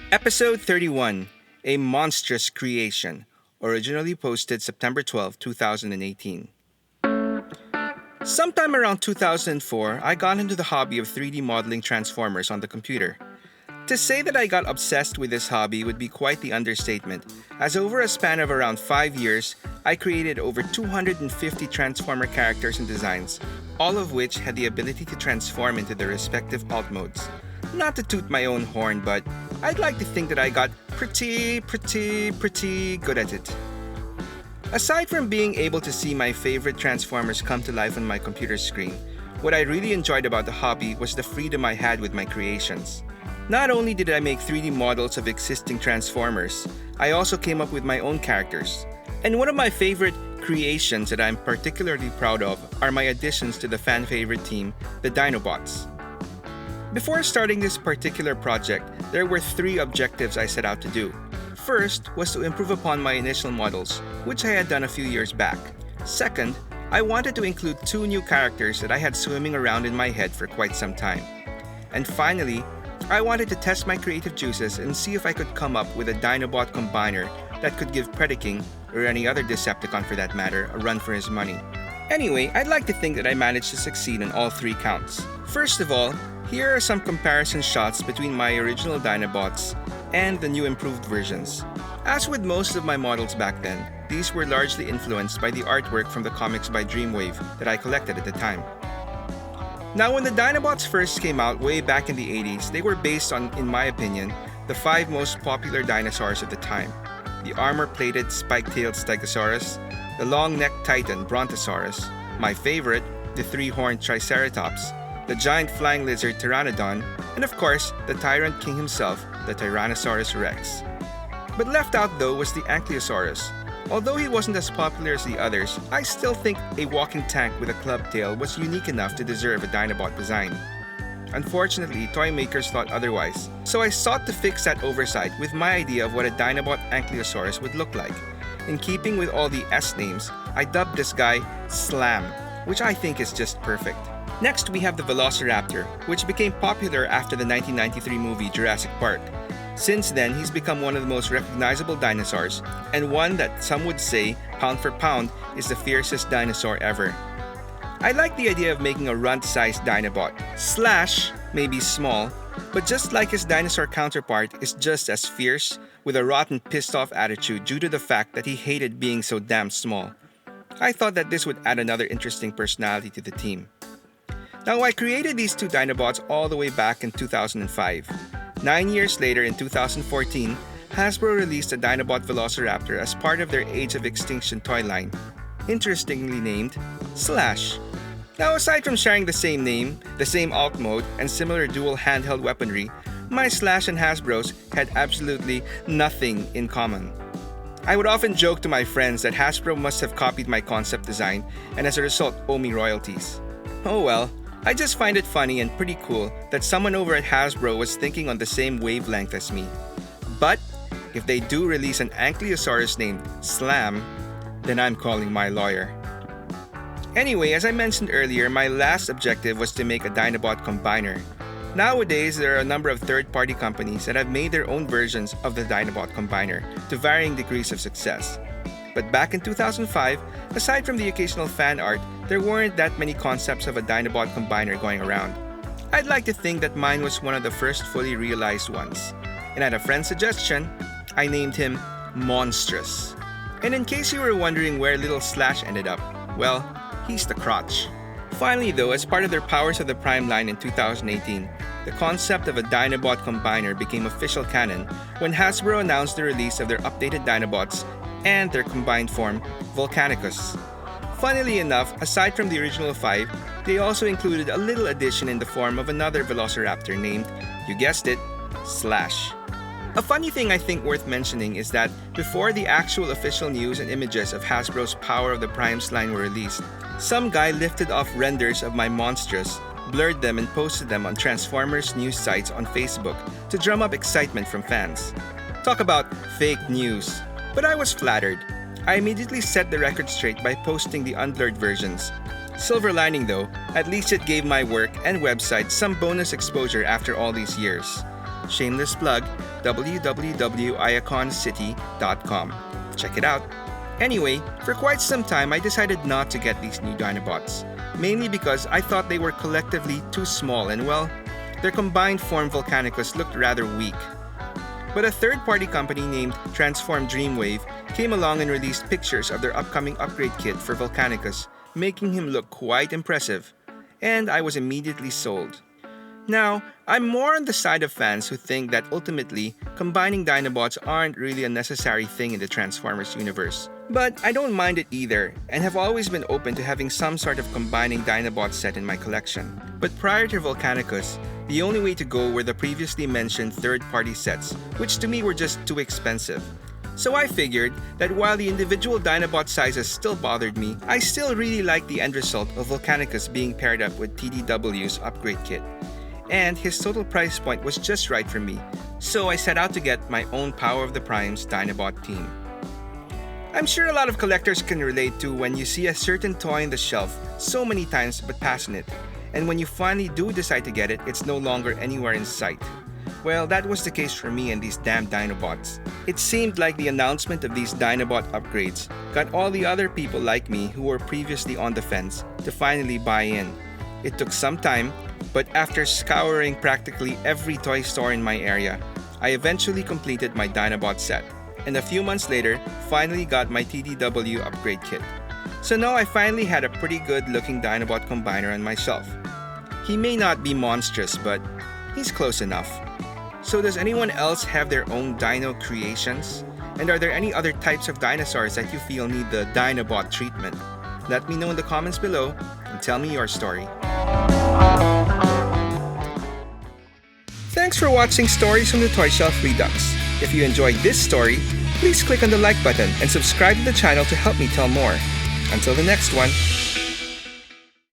Episode 31, A Monstrous Creation, originally posted September 12, 2018. Sometime around 2004, I got into the hobby of 3D modeling Transformers on the computer. To say that I got obsessed with this hobby would be quite the understatement, as over a span of around 5 years, I created over 250 Transformer characters and designs, all of which had the ability to transform into their respective alt modes. Not to toot my own horn, but I'd like to think that I got pretty good at it. Aside from being able to see my favorite Transformers come to life on my computer screen, what I really enjoyed about the hobby was the freedom I had with my creations. Not only did I make 3D models of existing Transformers, I also came up with my own characters. And one of my favorite creations that I'm particularly proud of are my additions to the fan favorite team, the Dinobots. Before starting this particular project, there were 3 objectives I set out to do. First was to improve upon my initial models, which I had done a few years back. Second, I wanted to include 2 new characters that I had swimming around in my head for quite some time. And finally, I wanted to test my creative juices and see if I could come up with a Dinobot combiner that could give Predaking, or any other Decepticon for that matter, a run for his money. Anyway, I'd like to think that I managed to succeed on all 3 counts. First of all, here are some comparison shots between my original Dinobots and the new improved versions. As with most of my models back then, these were largely influenced by the artwork from the comics by Dreamwave that I collected at the time. Now, when the Dinobots first came out way back in the 80s, they were based on, in my opinion, the 5 most popular dinosaurs of the time. The armor-plated spike-tailed Stegosaurus, the long-necked Titan Brontosaurus, my favorite, the 3-horned Triceratops, the giant flying lizard Pteranodon, and of course, the Tyrant King himself, the Tyrannosaurus Rex. But left out though was the Ankylosaurus. Although he wasn't as popular as the others, I still think a walking tank with a club tail was unique enough to deserve a Dinobot design. Unfortunately, toy makers thought otherwise, so I sought to fix that oversight with my idea of what a Dinobot Ankylosaurus would look like. In keeping with all the S names, I dubbed this guy Slam, which I think is just perfect. Next, we have the Velociraptor, which became popular after the 1993 movie Jurassic Park. Since then, he's become one of the most recognizable dinosaurs, and one that some would say, pound for pound, is the fiercest dinosaur ever. I like the idea of making a runt-sized Dinobot. Slash may be small, but just like his dinosaur counterpart, is just as fierce, with a rotten pissed-off attitude due to the fact that he hated being so damn small. I thought that this would add another interesting personality to the team. Now, I created these 2 Dinobots all the way back in 2005. 9 years later, in 2014, Hasbro released a Dinobot Velociraptor as part of their Age of Extinction toy line, interestingly named Slash. Now, aside from sharing the same name, the same alt mode, and similar dual handheld weaponry, my Slash and Hasbro's had absolutely nothing in common. I would often joke to my friends that Hasbro must have copied my concept design and as a result owe me royalties. Oh well. I just find it funny and pretty cool that someone over at Hasbro was thinking on the same wavelength as me. But if they do release an Ankylosaurus named Slam, then I'm calling my lawyer. Anyway, as I mentioned earlier, my last objective was to make a Dinobot combiner. Nowadays, there are a number of third-party companies that have made their own versions of the Dinobot combiner to varying degrees of success. But back in 2005, aside from the occasional fan art, there weren't that many concepts of a Dinobot combiner going around. I'd like to think that mine was one of the first fully realized ones. And at a friend's suggestion, I named him Monstrous. And in case you were wondering where little Slash ended up, well, he's the crotch. Finally though, as part of their Powers of the Prime line in 2018, the concept of a Dinobot combiner became official canon when Hasbro announced the release of their updated Dinobots and their combined form, Volcanicus. Funnily enough, aside from the original 5, they also included a little addition in the form of another Velociraptor named, you guessed it, Slash. A funny thing I think worth mentioning is that before the actual official news and images of Hasbro's Power of the Primes line were released, some guy lifted off renders of my Monstrous, blurred them and posted them on Transformers news sites on Facebook to drum up excitement from fans. Talk about fake news. But I was flattered. I immediately set the record straight by posting the unblurred versions. Silver lining though, at least it gave my work and website some bonus exposure after all these years. shameless plug, www.iaconcity.com. Check it out. Anyway, for quite some time I decided not to get these new Dinobots, mainly because I thought they were collectively too small and well, their combined form Volcanicus looked rather weak. But a third-party company named Transform Dreamwave came along and released pictures of their upcoming upgrade kit for Volcanicus, making him look quite impressive, and I was immediately sold. Now, I'm more on the side of fans who think that ultimately, combining Dinobots aren't really a necessary thing in the Transformers universe. But I don't mind it either, and have always been open to having some sort of combining Dinobots set in my collection. But prior to Volcanicus, the only way to go were the previously mentioned third-party sets, which to me were just too expensive. So I figured that while the individual Dinobot sizes still bothered me, I still really liked the end result of Volcanicus being paired up with TDW's upgrade kit. And his total price point was just right for me, so I set out to get my own Power of the Primes Dinobot team. I'm sure a lot of collectors can relate to when you see a certain toy on the shelf so many times but passing it, and when you finally do decide to get it, it's no longer anywhere in sight. Well, that was the case for me and these damn Dinobots. It seemed like the announcement of these Dinobot upgrades got all the other people like me who were previously on the fence to finally buy in. It took some time, but after scouring practically every toy store in my area, I eventually completed my Dinobot set, and a few months later, finally got my TDW upgrade kit. So now I finally had a pretty good looking Dinobot combiner on my shelf. He may not be monstrous, but he's close enough. So does anyone else have their own dino creations? And are there any other types of dinosaurs that you feel need the Dinobot treatment? Let me know in the comments below and tell me your story. Thanks for watching Stories from the Toy Shelf Redux. If you enjoyed this story, please click on the like button and subscribe to the channel to help me tell more. Until the next one.